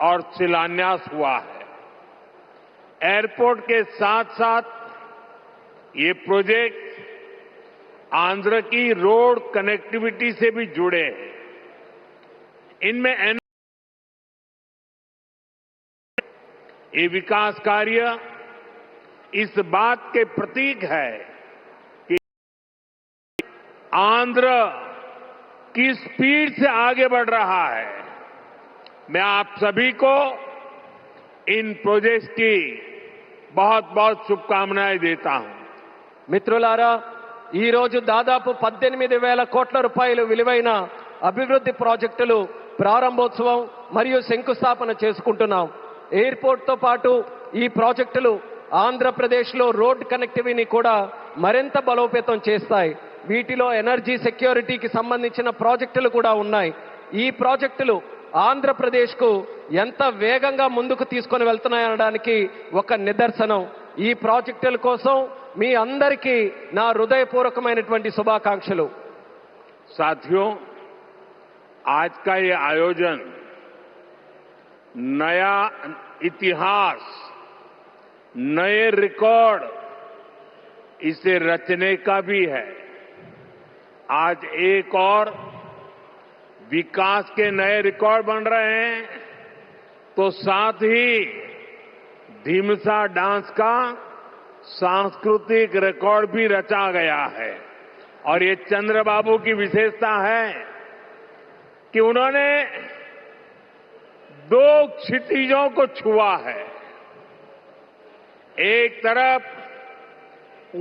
और शिलान्यास हुआ है। एयरपोर्ट के साथ साथ ये प्रोजेक्ट आंध्र की रोड कनेक्टिविटी से भी जुड़े हैं। इनमें ये विकास कार्य इस बात के प्रतीक है कि आंध्र किस स्पीड से आगे बढ़ रहा है। मैं आप सभी को इन प्रोजेक्ट्स की बहुत बहुत शुभकामनाएं देता हूं। మిత్రులారా, ఈ రోజు దాదాపు 18,000 కోట్ల రూపాయలు విలువైన అభివృద్ధి ప్రాజెక్టులు ప్రారంభోత్సవం మరియు శంకుస్థాపన చేసుకుంటున్నాం. ఎయిర్పోర్ట్ తో పాటు ఈ ప్రాజెక్టులు ఆంధ్రప్రదేశ్లో రోడ్ కనెక్టివిటీని కూడా మరింత బలోపేతం చేస్తాయి. వీటిలో ఎనర్జీ సెక్యూరిటీకి సంబంధించిన ప్రాజెక్టులు కూడా ఉన్నాయి. ఈ ప్రాజెక్టులు ఆంధ్రప్రదేశ్కు ఎంత వేగంగా ముందుకు తీసుకొని వెళ్తున్నాయనడానికి ఒక నిదర్శనం. ఈ ప్రాజెక్టుల కోసం మీ అందరికీ నా హృదయపూర్వకమైనటువంటి శుభాకాంక్షలు. साथियों, आज का ये आयोजन नया इतिहास, नए रिकॉर्ड इसे रचने का भी है। आज एक और विकास के नए रिकॉर्ड बन रहे हैं, तो साथ ही ढीमसा डांस का सांस्कृतिक रिकॉर्ड भी रचा गया है। और ये चंद्रबाबू की विशेषता है कि उन्होंने दो क्षितिजों को छुआ है। एक तरफ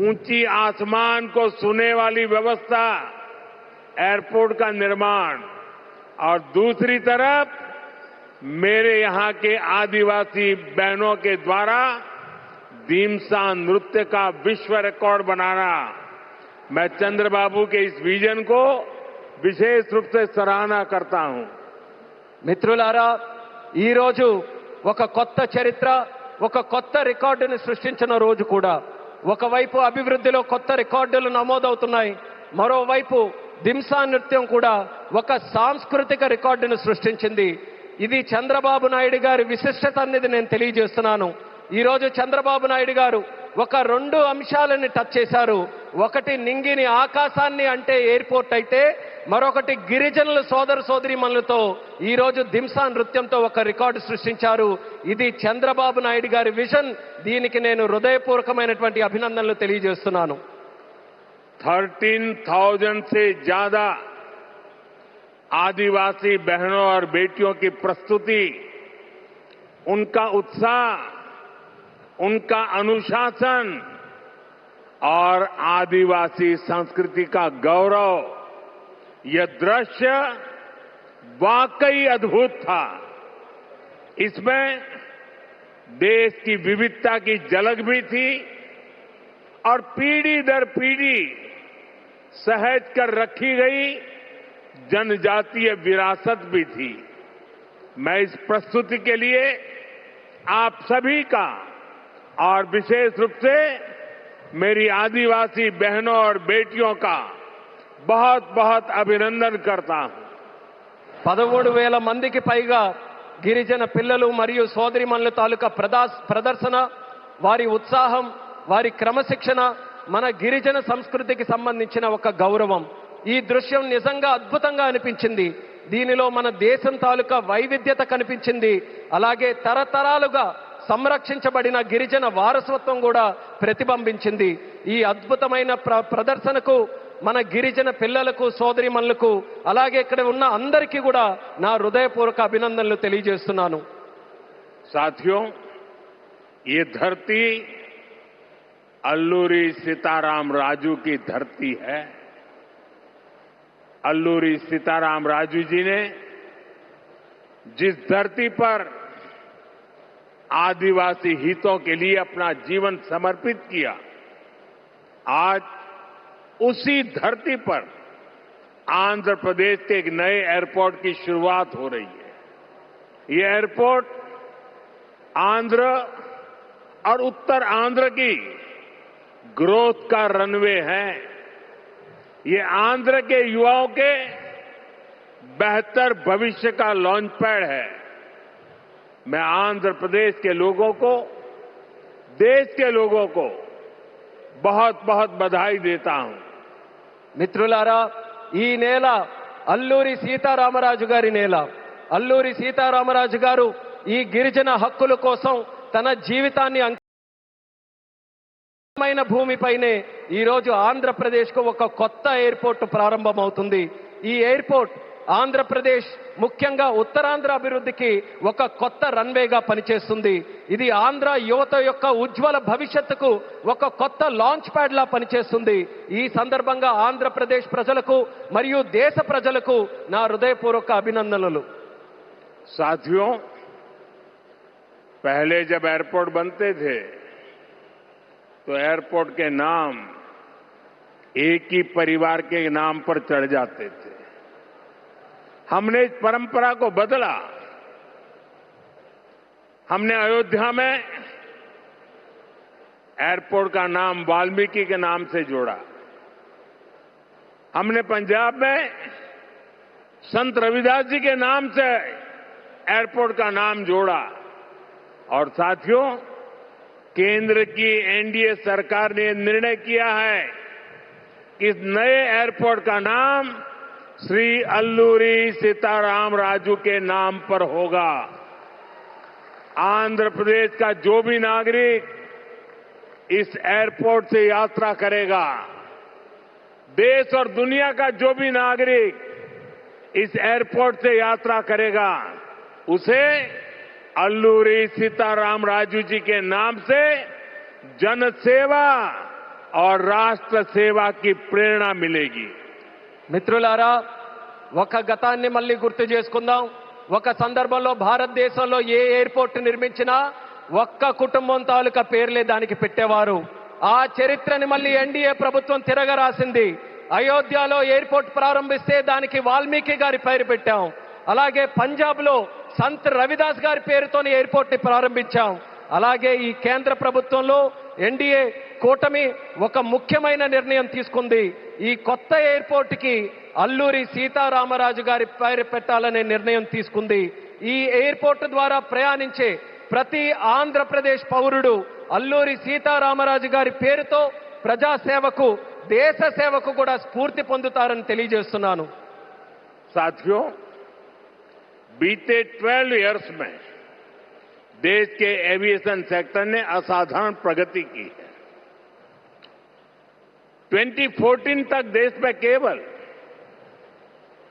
ऊंची आसमान को छूने वाली व्यवस्था, एयरपोर्ट का निर्माण, और दूसरी तरफ मेरे यहां के आदिवासी बहनों के द्वारा ढीमसा नृत्य का विश्व रिकॉर्ड बनाना। मैं चंद्रबाबू के इस विजन को विशेष रूप से सराहना करता हूं। మిత్రులారా, ఈ రోజు ఒక కొత్త చరిత్ర, ఒక కొత్త రికార్డును సృష్టించిన రోజు కూడా. ఒకవైపు అభివృద్ధిలో కొత్త రికార్డులు నమోదవుతున్నాయి, మరోవైపు దింసా నృత్యం కూడా ఒక సాంస్కృతిక రికార్డును సృష్టించింది. ఇది చంద్రబాబు నాయుడు గారి విశిష్టత అనేది నేను తెలియజేస్తున్నాను. ఈ రోజు చంద్రబాబు నాయుడు గారు ఒక రెండు అంశాలని టచ్ చేశారు. ఒకటి నింగిని ఆకాశాన్ని అంటే ఎయిర్పోర్ట్ అయితే, మరొకటి గిరిజనుల సోదర సోదరీమణులతో ఈ రోజు దింసా నృత్యంతో ఒక రికార్డు సృష్టించారు. ఇది చంద్రబాబు నాయుడు గారి విజన్. దీనికి నేను హృదయపూర్వకమైనటువంటి అభినందనలు తెలియజేస్తున్నాను. 13,000 से ज्यादा आदिवासी बहनों और बेटियों की प्रस्तुति, उनका उत्साह, उनका अनुशासन और आदिवासी संस्कृति का गौरव, यह दृश्य वाकई अद्भुत था। इसमें देश की विविधता की झलक भी थी और पीढ़ी दर पीढ़ी सहेज कर रखी गई जनजातीय विरासत भी थी। मैं इस प्रस्तुति के लिए आप सभी का और विशेष रूप से मेरी आदिवासी बहनों और बेटियों का बहुत बहुत अभिनंदन करता हूं. 13,000 మందికి పైగా గిరిజన పిల్లలు మరియు సోదరీమణుల తాలూకా ప్రదర్శన, వారి ఉత్సాహం, వారి క్రమశిక్షణ మన గిరిజన సంస్కృతికి సంబంధించిన ఒక గౌరవం. ఈ దృశ్యం నిజంగా అద్భుతంగా అనిపించింది. దీనిలో మన దేశం తాలూకా వైవిధ్యత కనిపించింది. అలాగే తరతరాలుగా సంరక్షించబడిన గిరిజన వారసత్వం కూడా ప్రతిబింబించింది. ఈ అద్భుతమైన ప్రదర్శనకు మన గిరిజన పిల్లలకు, సోదరీమణులకు, అలాగే ఇక్కడ ఉన్న అందరికీ కూడా నా హృదయపూర్వక అభినందనలు తెలియజేస్తున్నాను. साथियों, ये धरती अल्लूरी सीताराम राजू की धरती है। अल्लूरी सीताराम राजू जी ने जिस धरती पर आदिवासी हितों के लिए अपना जीवन समर्पित किया, आज उसी धरती पर आंध्र प्रदेश के एक नए एयरपोर्ट की शुरुआत हो रही है। ये एयरपोर्ट आंध्र और उत्तर आंध्र की ग्रोथ का रनवे है। ये आंध्र के युवाओं के बेहतर भविष्य का लॉन्च पैड है। मैं आंध्र प्रदेश के लोगों को, देश के लोगों को बहुत बहुत बधाई देता हूं। మిత్రులారా, ఈ నేల అల్లూరి సీతారామరాజు గారి నేల. అల్లూరి సీతారామరాజు గారు ఈ గిరిజన హక్కుల కోసం తన జీవితాన్ని అంకితమైన భూమిపైనే ఈరోజు ఆంధ్రప్రదేశ్కు ఒక కొత్త ఎయిర్పోర్ట్ ప్రారంభమవుతుంది. ఈ ఎయిర్పోర్ట్ ఆంధ్రప్రదేశ్, ముఖ్యంగా ఉత్తరాంధ్ర అభివృద్ధికి ఒక కొత్త రన్వేగా పనిచేస్తుంది. ఇది ఆంధ్ర యువత యొక్క ఉజ్వల భవిష్యత్తుకు ఒక కొత్త లాంచ్ ప్యాడ్ లా పనిచేస్తుంది. ఈ సందర్భంగా ఆంధ్రప్రదేశ్ ప్రజలకు మరియు దేశ ప్రజలకు నా హృదయపూర్వక అభినందనలు. साथियों, पहले जब एयरपोर्ट बनते थे तो एयरपोर्ट के नाम एक ही परिवार के नाम पर चढ़ जाते थे. हमने इस परंपरा को बदला. हमने अयोध्या में एयरपोर्ट का नाम वाल्मीकि के नाम से जोड़ा. हमने पंजाब में संत रविदास जी के नाम से एयरपोर्ट का नाम जोड़ा. और साथियों, केंद्र की एनडीए सरकार ने निर्णय किया है कि इस नए एयरपोर्ट का नाम श्री अल्लूरी सीताराम राजू के नाम पर होगा. आंध्र प्रदेश का जो भी नागरिक इस एयरपोर्ट से यात्रा करेगा, देश और दुनिया का जो भी नागरिक इस एयरपोर्ट से यात्रा करेगा, उसे अल्लूरी सीताराम राजू जी के नाम से जन सेवा और राष्ट्र सेवा की प्रेरणा मिलेगी. మిత్రులారా, ఒక గతాన్ని మళ్ళీ గుర్తు చేసుకుందాం. ఒక సందర్భంలో భారతదేశంలో ఏ ఎయిర్పోర్ట్ నిర్మించినా ఒక్క కుటుంబం తాలూకా పేర్లే దానికి పెట్టేవారు. ఆ చరిత్రని మళ్ళీ ఎన్డీఏ ప్రభుత్వం తిరగరాసింది. అయోధ్యలో ఎయిర్పోర్ట్ ప్రారంభిస్తే దానికి వాల్మీకి గారి పేరు పెట్టాం. అలాగే పంజాబ్ లో సంత్ రవిదాస్ గారి పేరుతోని ఎయిర్పోర్ట్ ని ప్రారంభించాం. అలాగే ఈ కేంద్ర ప్రభుత్వంలో ఎన్డీఏ కూటమి ఒక ముఖ్యమైన నిర్ణయం తీసుకుంది. ఈ కొత్త ఎయిర్పోర్ట్ కి అల్లూరి సీతారామరాజు గారి పేరు పెట్టాలనే నిర్ణయం తీసుకుంది. ఈ ఎయిర్పోర్ట్ ద్వారా ప్రయాణించే ప్రతి ఆంధ్రప్రదేశ్ పౌరుడు అల్లూరి సీతారామరాజు గారి పేరుతో ప్రజాసేవకు, దేశ సేవకు కూడా స్ఫూర్తి పొందుతారని తెలియజేస్తున్నాను. साथियों, बीते 12 इयर्स में देश के एविएशन सेक्टर ने असाधारण प्रगति की है. 2014 तक देश में केवल